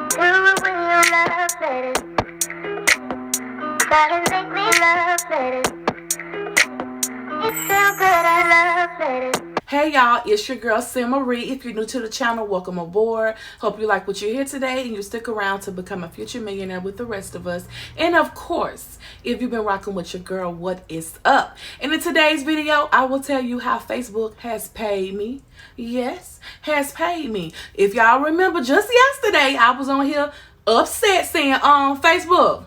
it when you love it. Gotta make me love it. It's so good, I love it. Hey y'all, it's your girl Sim Marie. If you're new to the channel, welcome aboard. Hope you like what you hear today and you stick around to become a future millionaire with the rest of us. And of course, if you've been rocking with your girl, what is up? And in today's video, I will tell you how Facebook has paid me. Yes, has paid me. If y'all remember, just yesterday, I was on here upset saying on Facebook,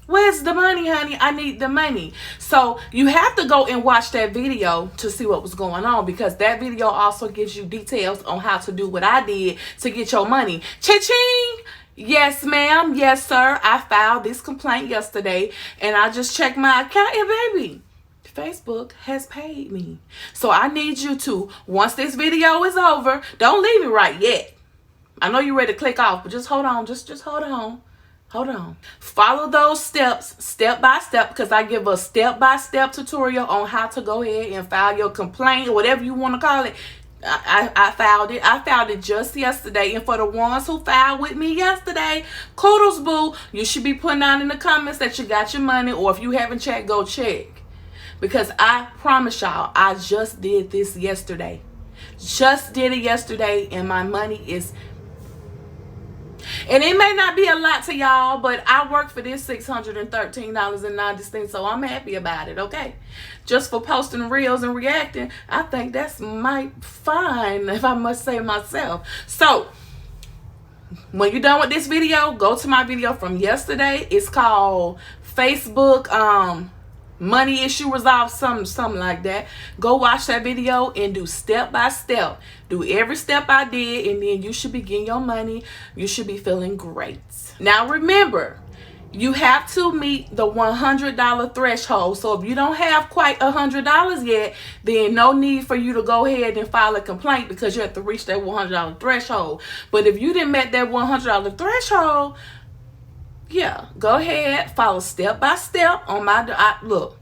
where's the money, honey? I need the money. So you have to go and watch that video to see what was going on, because that video also gives you details on how to do what I did to get your money. Cha-ching! Yes, ma'am. Yes, sir. I filed this complaint yesterday and I just checked my account and baby, Facebook has paid me. So I need you to, once this video is over, don't leave me right yet. I know you're ready to click off, but just hold on. Just hold on. Hold on. Follow those steps step by step, because I give a step-by-step tutorial on how to go ahead and file your complaint, or whatever you want to call it. I filed it. I filed it just yesterday. And for the ones who filed with me yesterday, kudos, boo. You should be putting out in the comments that you got your money, or if you haven't checked, go check. Because I promise y'all, I just did this yesterday. Just did it yesterday, and my money is... And it may not be a lot to y'all, but I work for this $613.90, so I'm happy about it, okay? Just for posting reels and reacting, I think that's fine, if I must say myself. So, when you're done with this video, go to my video from yesterday. It's called Facebook Money Issue Resolved, something like that. Go watch that video and do step by step. Do every step I did, and then you should be getting your money. You should be feeling great. Now remember, you have to meet the $100 threshold. So if you don't have quite $100 yet, then no need for you to go ahead and file a complaint, because you have to reach that $100 threshold. But if you didn't met that $100 threshold, yeah, go ahead, follow step by step on my look,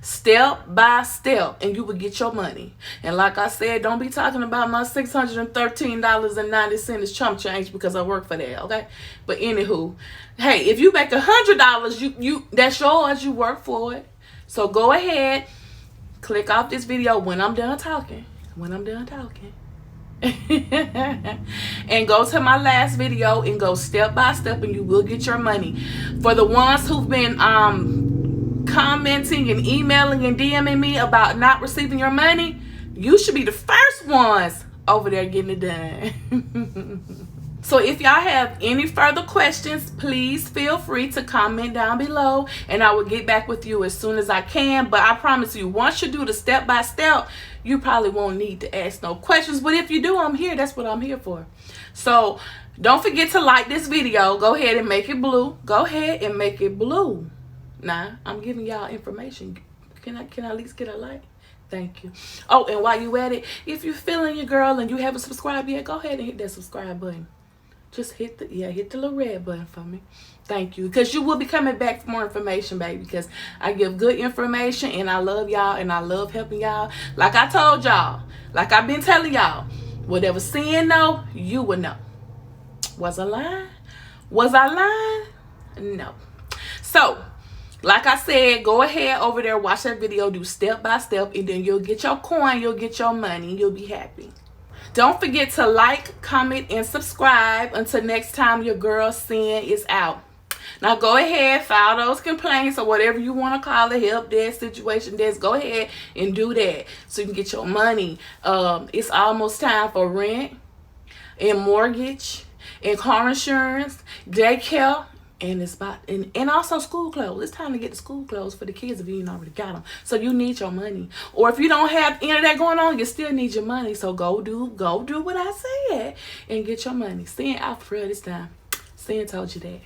step by step, and you will get your money. And like I said, don't be talking about my $613.90 chump change, because I work for that, okay? But anywho, hey, if you make $100, you that's yours. You work for it. So go ahead, click off this video when I'm done talking. And go to my last video and go step by step, and you will get your money. For the ones who've been commenting and emailing and DMing me about not receiving your money, you should be the first ones over there getting it done. So if y'all have any further questions, please feel free to comment down below, and I will get back with you as soon as I can. But I promise you, once you do the step by step, you probably won't need to ask no questions. But if you do, I'm here. That's what I'm here for. So don't forget to like this video. Go ahead and make it blue. Go ahead and make it blue. Now, I'm giving y'all information. Can I at least get a like? Thank you. Oh, and while you at it, if you're feeling your girl and you haven't subscribed yet, go ahead and hit that subscribe button. Just hit the little red button for me. Thank you. Because you will be coming back for more information, baby. Because I give good information, and I love y'all, and I love helping y'all. Like I told y'all, like I've been telling y'all, whatever sin know, you will know. Was I lying? Was I lying? No. So, like I said, go ahead over there, watch that video, do step by step, and then you'll get your coin, you'll get your money, you'll be happy. Don't forget to like, comment, and subscribe. Until next time your girl Sin is out. Now go ahead, file those complaints or whatever you want to call it, help desk, situation desk. Go ahead and do that so you can get your money. It's almost time for rent and mortgage and car insurance, daycare, and it's about and also school clothes. It's time to get the school clothes for the kids if you ain't already got them. So you need your money. Or if you don't have any of that going on, you still need your money. So go do what I said and get your money. Sin out for real this time. Sin told you that.